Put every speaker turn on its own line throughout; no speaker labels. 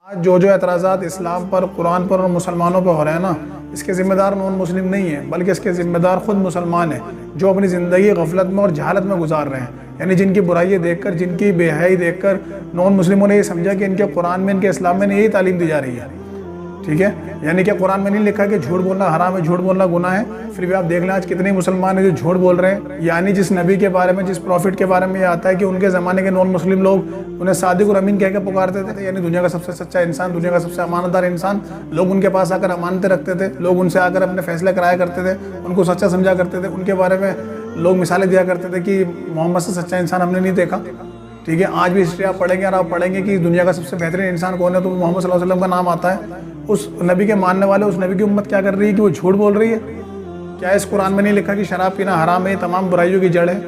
آج جو اعتراضات اسلام پر، قرآن پر اور مسلمانوں پر ہو رہے ہیں نا، اس کے ذمہ دار نون مسلم نہیں ہیں، بلکہ اس کے ذمہ دار خود مسلمان ہیں، جو اپنی زندگی غفلت میں اور جہالت میں گزار رہے ہیں۔ یعنی جن کی برائیاں دیکھ کر، جن کی بے حیائی دیکھ کر نون مسلموں نے یہ سمجھا کہ ان کے قرآن میں، ان کے اسلام میں یہی تعلیم دی جا رہی ہے، ٹھیک ہے۔ یعنی کہ قرآن میں نہیں لکھا کہ جھوٹ بولنا حرام ہے، جھوٹ بولنا گناہ ہے، پھر بھی آپ دیکھ لیں آج کتنے مسلمان ہیں جو جھوٹ بول رہے ہیں۔ یعنی جس نبی کے بارے میں، جس پروفٹ کے بارے میں یہ آتا ہے کہ ان کے زمانے کے نون مسلم لوگ انہیں صادق اور امین کہہ کے پکارتے تھے، یعنی دنیا کا سب سے سچا انسان، دنیا کا سب سے امانت دار انسان، لوگ ان کے پاس آ کر امانتیں رکھتے تھے، لوگ ان سے آ کر اپنے فیصلے کرایا کرتے تھے، ان کو سچا سمجھا کرتے تھے، ان کے بارے میں لوگ مثالیں دیا کرتے تھے کہ محمد سے سچا انسان ہم نے نہیں دیکھا، ٹھیک ہے۔ آج بھی ہسٹری آپ پڑھیں گے اور آپ پڑھیں گے کہ دنیا کا سب سے بہترین انسان کون ہے تو محمد صلی اللہ علیہ وسلم کا نام آتا ہے۔ اس نبی کے ماننے والے، اس نبی کی امت کیا کر رہی ہے کہ وہ جھوٹ بول رہی ہے۔ کیا اس قرآن میں نہیں لکھا کہ شراب پینا حرام ہے، یہ تمام برائیوں کی جڑ ہے؟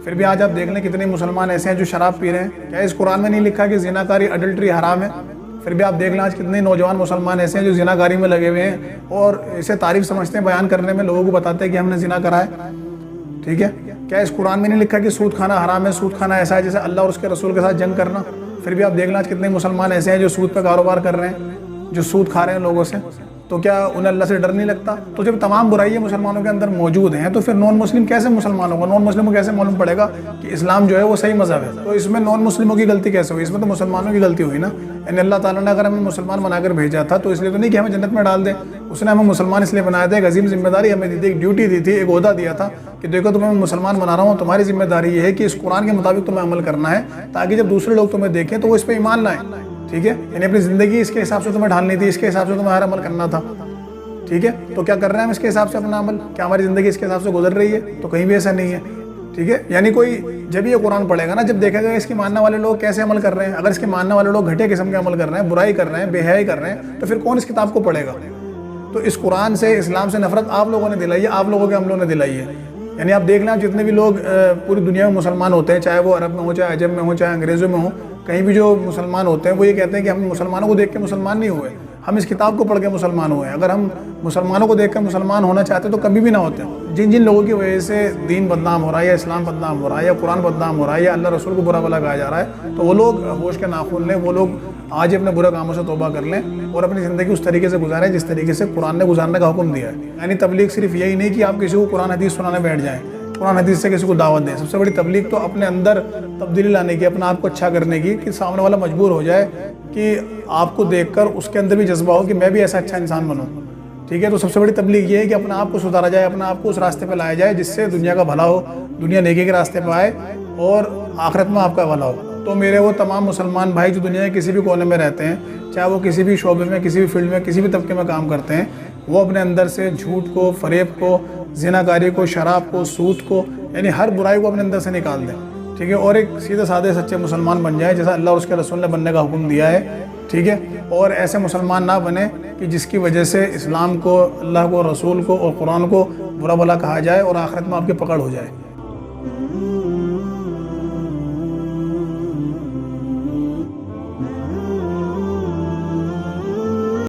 پھر بھی آج آپ دیکھ لیں کتنے مسلمان ایسے ہیں جو شراب پی رہے ہیں۔ کیا اس قرآن میں نہیں لکھا کہ زنا کاری، اڈلٹری حرام ہے؟ پھر بھی آپ دیکھ لیں آج کتنے نوجوان مسلمان ایسے ہیں جو زنا کاری میں لگے ہوئے ہیں اور اسے تعریف سمجھتے ہیں، بیان کرنے میں لوگوں کو بتاتے ہیں کہ ہم نے زنا کرا ہے، ٹھیک ہے۔ کیا اس قرآن میں نہیں لکھا کہ سود کھانا حرام ہے؟ سود کھانا ایسا ہے جیسے اللہ اور اس کے رسول کے ساتھ جنگ کرنا۔ پھر بھی آپ دیکھ لیں آج کتنے مسلمان ایسے ہیں جو سود پہ کاروبار کر رہے ہیں، جو سود کھا رہے ہیں لوگوں سے۔ تو کیا انہیں اللہ سے ڈر نہیں لگتا؟ تو جب تمام برائیاں مسلمانوں کے اندر موجود ہیں تو پھر نون مسلم کیسے مسلمان ہوگا؟ نون مسلم کو کیسے معلوم پڑے گا کہ اسلام جو ہے وہ صحیح مذہب ہے؟ تو اس میں نون مسلموں کی غلطی کیسے ہوئی؟ اس میں تو مسلمانوں کی غلطی ہوئی نا۔ یعنی اللہ تعالیٰ نے اگر ہمیں مسلمان بنا کر بھیجا تھا تو اس لیے تو نہیں کہ ہمیں جنت میں ڈال دے، اس نے ہمیں مسلمان اس لیے بنایا تھا، ایک عظیم ذمہ داری ہمیں دی تھی، ایک ڈیوٹی دی تھی، ایک عہدہ دیا تھا کہ دیکھو تمہیں میں مسلمان بنا رہا ہوں، تمہاری ذمہ داری یہ ہے کہ اس قرآن کے مطابق تمہیں عمل کرنا ہے تاکہ جب دوسرے لوگ تمہیں دیکھیں تو وہ اس پہ ایمان لائیں، ٹھیک ہے۔ یعنی اپنی زندگی اس کے حساب سے تمہیں ڈھالنی تھی، اس کے حساب سے تمہیں ہر عمل کرنا تھا، ٹھیک ہے۔ تو کیا کر رہے ہیں ہم اس کے حساب سے اپنا عمل؟ کیا ہماری زندگی اس کے حساب سے گزر رہی ہے؟ تو کہیں بھی ایسا نہیں ہے، ٹھیک ہے۔ یعنی کوئی جب یہ قرآن پڑھے گا نا، جب دیکھے گا اس کے ماننے والے لوگ کیسے عمل کر رہے ہیں، اگر اس کے ماننے والے لوگ گھٹیا قسم کے عمل کر رہے ہیں، برائی کر رہے ہیں، بے حیائی کر رہے ہیں، تو پھر کون اس کتاب کو پڑھے گا؟ تو اس قرآن سے، اسلام سے نفرت آپ لوگوں نے دلائی ہے، آپ لوگوں کے عملوں نے دلائی ہے۔ یعنی آپ دیکھ لیں جتنے بھی لوگ پوری دنیا میں مسلمان ہوتے ہیں، چاہے وہ عرب میں ہوں، چاہے عجم میں ہوں، چاہے انگریزوں میں ہوں، کہیں بھی جو مسلمان ہوتے ہیں وہ یہ کہتے ہیں کہ ہم مسلمانوں کو دیکھ کے مسلمان نہیں ہوئے، ہم اس کتاب کو پڑھ کے مسلمان ہوئے ہیں۔ اگر ہم مسلمانوں کو دیکھ کر مسلمان ہونا چاہتے تو کبھی بھی نہ ہوتے۔ جن جن لوگوں کی وجہ سے دین بدنام ہو رہا ہے، یا اسلام بدنام ہو رہا ہے، یا قرآن بدنام ہو رہا ہے، یا اللہ رسول کو برا بھلا کہا جا رہا ہے، تو وہ لوگ ہوش کے ناخن لیں، وہ لوگ آج اپنے برے کاموں سے توبہ کر لیں اور اپنی زندگی اس طریقے سے گزاریں جس طریقے سے قرآن نے گزارنے کا حکم دیا ہے۔ یعنی تبلیغ صرف یہی نہیں کہ آپ کسی کو قرآن حدیث سنانے بیٹھ جائیں، قرآن حدیث سے کسی کو دعوت دیں۔ سب سے بڑی تبلیغ تو اپنے اندر تبدیلی لانے کی، اپنا آپ کو اچھا کرنے کی، کہ سامنے والا مجبور ہو جائے کہ آپ کو دیکھ کر اس کے اندر بھی جذبہ ہو کہ میں بھی ایسا اچھا انسان بنوں، ٹھیک ہے۔ تو سب سے بڑی تبلیغ یہ ہے کہ اپنا آپ کو سدھارا جائے، اپنا آپ کو اس راستے پہ لایا جائے جس سے دنیا کا بھلا ہو، دنیا نیکی کے راستے پہ آئے اور آخرت میں آپ کا بھلا ہو۔ تو میرے وہ تمام مسلمان بھائی جو دنیا کے کسی بھی کونے میں رہتے ہیں، چاہے وہ کسی بھی شعبے میں، کسی بھی فیلڈ میں، کسی بھی طبقے میں کام کرتے ہیں، وہ اپنے اندر سے جھوٹ کو، فریب کو، زنا کاری کو، شراب کو، سود کو، یعنی ہر برائی کو اپنے اندر سے نکال دیں، ٹھیک ہے، اور ایک سیدھے سادے سچے مسلمان بن جائیں جیسا اللہ اور اس کے رسول نے بننے کا حکم دیا ہے، ٹھیک ہے۔ اور ایسے مسلمان نہ بنے کہ جس کی وجہ سے اسلام کو، اللہ کو، رسول کو اور قرآن کو برا بھلا کہا جائے اور آخرت میں آپ کی پکڑ ہو جائے۔